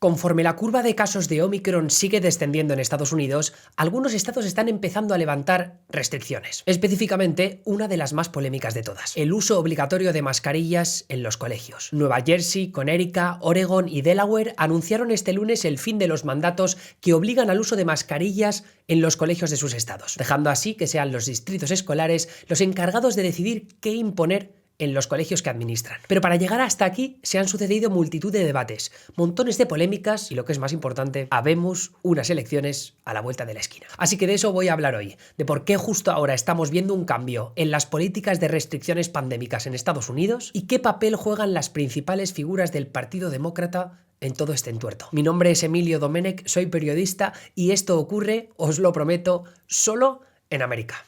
Conforme la curva de casos de Omicron sigue descendiendo en Estados Unidos, algunos estados están empezando a levantar restricciones. Específicamente, una de las más polémicas de todas: el uso obligatorio de mascarillas en los colegios. Nueva Jersey, Connecticut, Oregon y Delaware anunciaron este lunes el fin de los mandatos que obligan al uso de mascarillas en los colegios de sus estados, dejando así que sean los distritos escolares los encargados de decidir qué imponer en los colegios que administran. Pero para llegar hasta aquí se han sucedido multitud de debates, montones de polémicas y, lo que es más importante, habemos unas elecciones a la vuelta de la esquina. Así que de eso voy a hablar hoy, de por qué justo ahora estamos viendo un cambio en las políticas de restricciones pandémicas en Estados Unidos y qué papel juegan las principales figuras del Partido Demócrata en todo este entuerto. Mi nombre es Emilio Domenech, soy periodista y esto ocurre, os lo prometo, solo en América.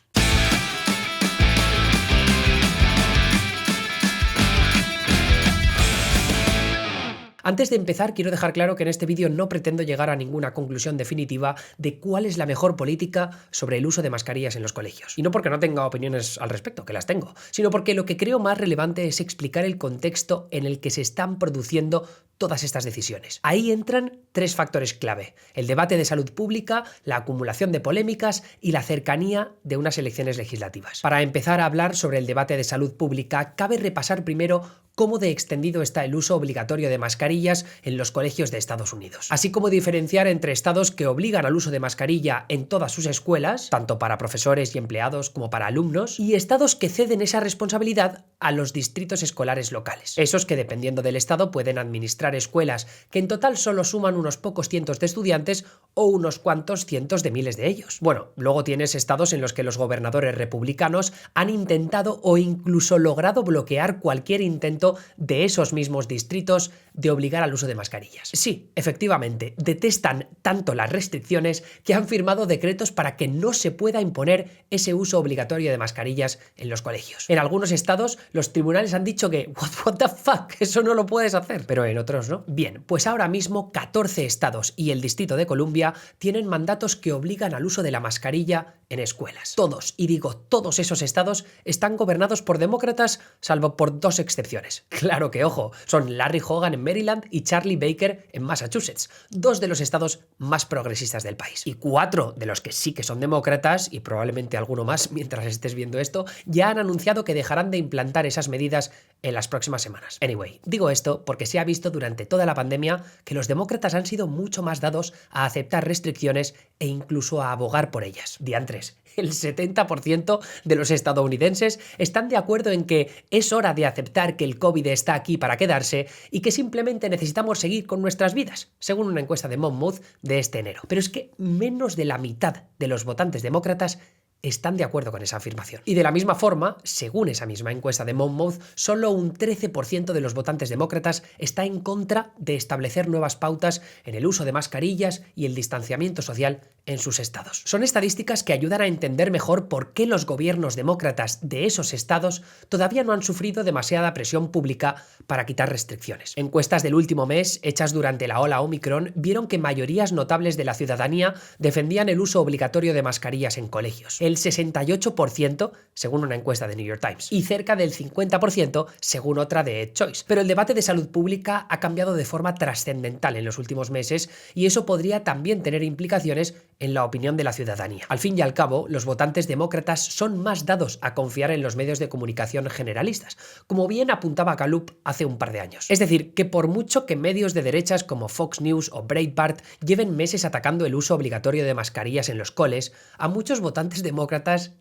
Antes de empezar, quiero dejar claro que en este vídeo no pretendo llegar a ninguna conclusión definitiva de cuál es la mejor política sobre el uso de mascarillas en los colegios. Y no porque no tenga opiniones al respecto, que las tengo, sino porque lo que creo más relevante es explicar el contexto en el que se están produciendo todas estas decisiones. Ahí entran tres factores clave: el debate de salud pública, la acumulación de polémicas y la cercanía de unas elecciones legislativas. Para empezar a hablar sobre el debate de salud pública, cabe repasar primero cómo de extendido está el uso obligatorio de mascarillas en los colegios de Estados Unidos, así como diferenciar entre estados que obligan al uso de mascarilla en todas sus escuelas, tanto para profesores y empleados como para alumnos, y estados que ceden esa responsabilidad a los distritos escolares locales, esos que dependiendo del estado pueden administrar escuelas que en total solo suman unos pocos cientos de estudiantes o unos cuantos cientos de miles de ellos. Bueno, luego tienes estados en los que los gobernadores republicanos han intentado o incluso logrado bloquear cualquier intento de esos mismos distritos de obligar al uso de mascarillas. Sí, efectivamente, detestan tanto las restricciones que han firmado decretos para que no se pueda imponer ese uso obligatorio de mascarillas en los colegios. En algunos estados, los tribunales han dicho que what the fuck, eso no lo puedes hacer, pero en otros no. Bien, pues ahora mismo 14 estados y el Distrito de Columbia tienen mandatos que obligan al uso de la mascarilla en escuelas. Todos, y digo todos esos estados, están gobernados por demócratas, salvo por dos excepciones. Claro que, ojo, son Larry Hogan en Maryland y Charlie Baker en Massachusetts, dos de los estados más progresistas del país. Y 4 de los que sí que son demócratas, y probablemente alguno más mientras estés viendo esto, ya han anunciado que dejarán de implantar esas medidas en las próximas semanas. Anyway, digo esto porque se ha visto durante toda la pandemia que los demócratas han sido mucho más dados a aceptar restricciones e incluso a abogar por ellas. Diantres, el 70% de los estadounidenses están de acuerdo en que es hora de aceptar que el COVID está aquí para quedarse y que simplemente necesitamos seguir con nuestras vidas, según una encuesta de Monmouth de este enero. Pero es que menos de la mitad de los votantes demócratas están de acuerdo con esa afirmación. Y de la misma forma, según esa misma encuesta de Monmouth, solo un 13% de los votantes demócratas está en contra de establecer nuevas pautas en el uso de mascarillas y el distanciamiento social en sus estados. Son estadísticas que ayudan a entender mejor por qué los gobiernos demócratas de esos estados todavía no han sufrido demasiada presión pública para quitar restricciones. Encuestas del último mes, hechas durante la ola Omicron, vieron que mayorías notables de la ciudadanía defendían el uso obligatorio de mascarillas en colegios. El 68%, según una encuesta de New York Times, y cerca del 50%, según otra de EdChoice. Pero el debate de salud pública ha cambiado de forma trascendental en los últimos meses y eso podría también tener implicaciones en la opinión de la ciudadanía. Al fin y al cabo, los votantes demócratas son más dados a confiar en los medios de comunicación generalistas, como bien apuntaba Gallup hace un par de años. Es decir, que por mucho que medios de derechas como Fox News o Breitbart lleven meses atacando el uso obligatorio de mascarillas en los coles, a muchos votantes demócratas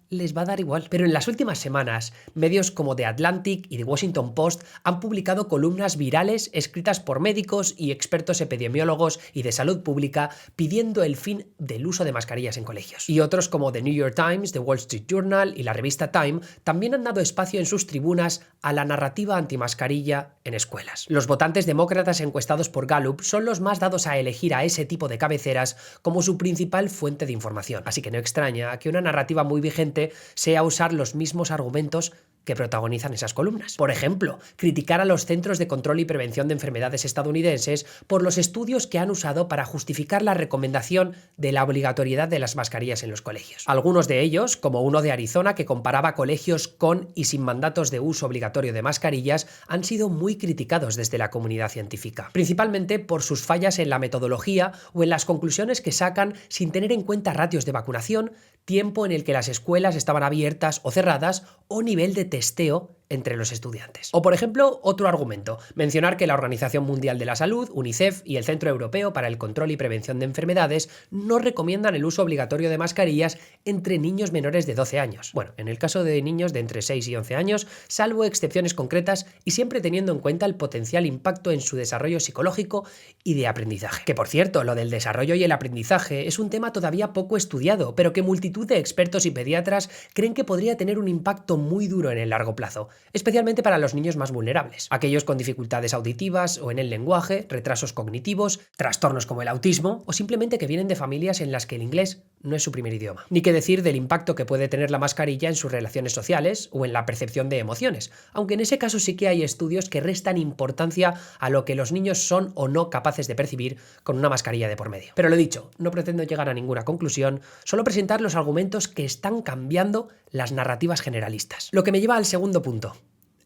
les va a dar igual. Pero en las últimas semanas, medios como The Atlantic y The Washington Post han publicado columnas virales escritas por médicos y expertos epidemiólogos y de salud pública pidiendo el fin del uso de mascarillas en colegios. Y otros como The New York Times, The Wall Street Journal y la revista Time también han dado espacio en sus tribunas a la narrativa antimascarilla en escuelas. Los votantes demócratas encuestados por Gallup son los más dados a elegir a ese tipo de cabeceras como su principal fuente de información. Así que no extraña que una narrativa muy vigente sea usar los mismos argumentos que protagonizan esas columnas. Por ejemplo, criticar a los Centros de Control y Prevención de Enfermedades estadounidenses por los estudios que han usado para justificar la recomendación de la obligatoriedad de las mascarillas en los colegios. Algunos de ellos, como uno de Arizona que comparaba colegios con y sin mandatos de uso obligatorio de mascarillas, han sido muy criticados desde la comunidad científica, principalmente por sus fallas en la metodología o en las conclusiones que sacan sin tener en cuenta ratios de vacunación, tiempo en el que las escuelas estaban abiertas o cerradas o nivel de testeo entre los estudiantes. O por ejemplo, otro argumento, mencionar que la Organización Mundial de la Salud, UNICEF y el Centro Europeo para el Control y Prevención de Enfermedades no recomiendan el uso obligatorio de mascarillas entre niños menores de 12 años. Bueno, en el caso de niños de entre 6 y 11 años, salvo excepciones concretas y siempre teniendo en cuenta el potencial impacto en su desarrollo psicológico y de aprendizaje. Que por cierto, lo del desarrollo y el aprendizaje es un tema todavía poco estudiado, pero que multitud de expertos y pediatras creen que podría tener un impacto muy duro en el largo plazo, especialmente para los niños más vulnerables, aquellos con dificultades auditivas o en el lenguaje, retrasos cognitivos, trastornos como el autismo o simplemente que vienen de familias en las que el inglés no es su primer idioma. Ni qué decir del impacto que puede tener la mascarilla en sus relaciones sociales o en la percepción de emociones, aunque en ese caso sí que hay estudios que restan importancia a lo que los niños son o no capaces de percibir con una mascarilla de por medio. Pero lo dicho, no pretendo llegar a ninguna conclusión, solo presentar los argumentos que están cambiando las narrativas generalistas. Lo que me lleva al segundo punto.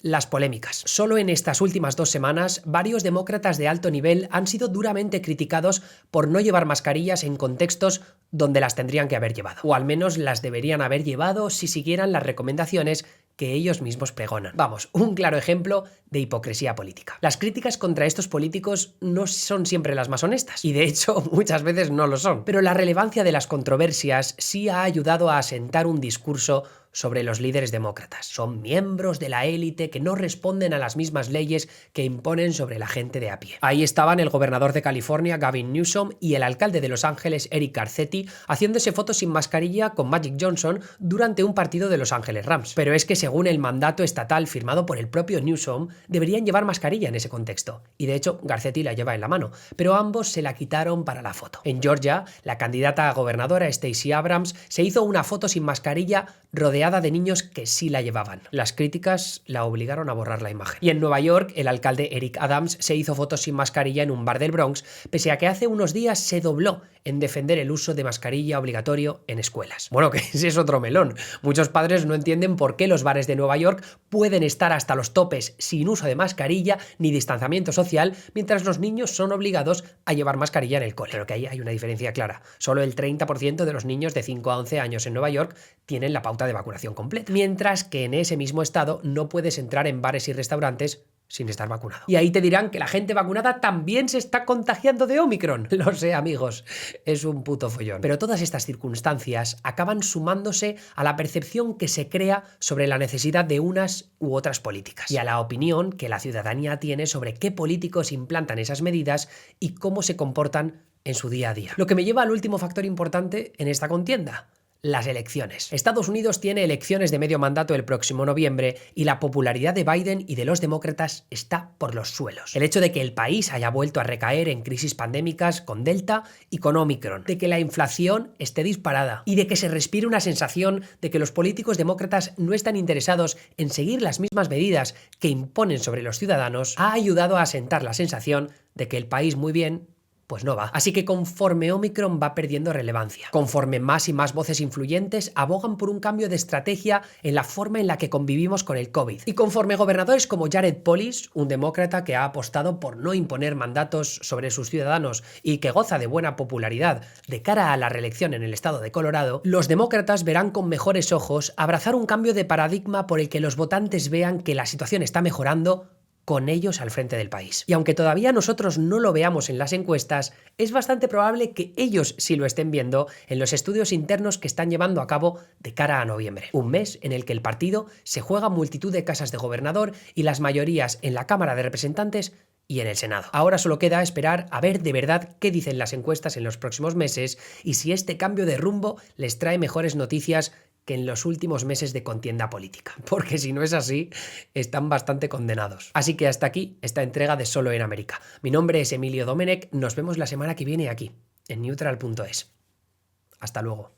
Las polémicas. Solo en estas últimas 2 semanas, varios demócratas de alto nivel han sido duramente criticados por no llevar mascarillas en contextos donde las tendrían que haber llevado, o al menos las deberían haber llevado si siguieran las recomendaciones que ellos mismos pregonan. Vamos, un claro ejemplo de hipocresía política. Las críticas contra estos políticos no son siempre las más honestas, y de hecho muchas veces no lo son, pero la relevancia de las controversias sí ha ayudado a asentar un discurso sobre los líderes demócratas. Son miembros de la élite que no responden a las mismas leyes que imponen sobre la gente de a pie. Ahí estaban el gobernador de California, Gavin Newsom, y el alcalde de Los Ángeles, Eric Garcetti, haciéndose fotos sin mascarilla con Magic Johnson durante un partido de Los Ángeles Rams. Pero es que según el mandato estatal firmado por el propio Newsom, deberían llevar mascarilla en ese contexto. Y de hecho, Garcetti la lleva en la mano, pero ambos se la quitaron para la foto. En Georgia, la candidata a gobernadora Stacey Abrams se hizo una foto sin mascarilla rodeada de niños que sí la llevaban. Las críticas la obligaron a borrar la imagen. Y en Nueva York, el alcalde Eric Adams se hizo fotos sin mascarilla en un bar del Bronx, pese a que hace unos días se dobló en defender el uso de mascarilla obligatorio en escuelas. Bueno, que ese es otro melón. Muchos padres no entienden por qué los bares de Nueva York pueden estar hasta los topes sin uso de mascarilla ni distanciamiento social, mientras los niños son obligados a llevar mascarilla en el cole. Pero que ahí hay una diferencia clara. Solo el 30% de los niños de 5 a 11 años en Nueva York tienen la pauta de vacunación completa, mientras que en ese mismo estado no puedes entrar en bares y restaurantes sin estar vacunado. Y ahí te dirán que la gente vacunada también se está contagiando de Omicron. Lo sé, amigos, es un puto follón. Pero todas estas circunstancias acaban sumándose a la percepción que se crea sobre la necesidad de unas u otras políticas y a la opinión que la ciudadanía tiene sobre qué políticos implantan esas medidas y cómo se comportan en su día a día. Lo que me lleva al último factor importante en esta contienda: las elecciones. Estados Unidos tiene elecciones de medio mandato el próximo noviembre y la popularidad de Biden y de los demócratas está por los suelos. El hecho de que el país haya vuelto a recaer en crisis pandémicas con Delta y con Omicron, de que la inflación esté disparada y de que se respire una sensación de que los políticos demócratas no están interesados en seguir las mismas medidas que imponen sobre los ciudadanos, ha ayudado a asentar la sensación de que el país muy bien pues no va. Así que conforme Omicron va perdiendo relevancia, conforme más y más voces influyentes abogan por un cambio de estrategia en la forma en la que convivimos con el COVID, y conforme gobernadores como Jared Polis, un demócrata que ha apostado por no imponer mandatos sobre sus ciudadanos y que goza de buena popularidad de cara a la reelección en el estado de Colorado, los demócratas verán con mejores ojos abrazar un cambio de paradigma por el que los votantes vean que la situación está mejorando con ellos al frente del país. Y aunque todavía nosotros no lo veamos en las encuestas, es bastante probable que ellos sí lo estén viendo en los estudios internos que están llevando a cabo de cara a noviembre. Un mes en el que el partido se juega multitud de casas de gobernador y las mayorías en la Cámara de Representantes y en el Senado. Ahora solo queda esperar a ver de verdad qué dicen las encuestas en los próximos meses y si este cambio de rumbo les trae mejores noticias que en los últimos meses de contienda política, porque si no es así, están bastante condenados. Así que hasta aquí esta entrega de Solo en América. Mi nombre es Emilio Domenech, nos vemos la semana que viene aquí, en neutral.es. Hasta luego.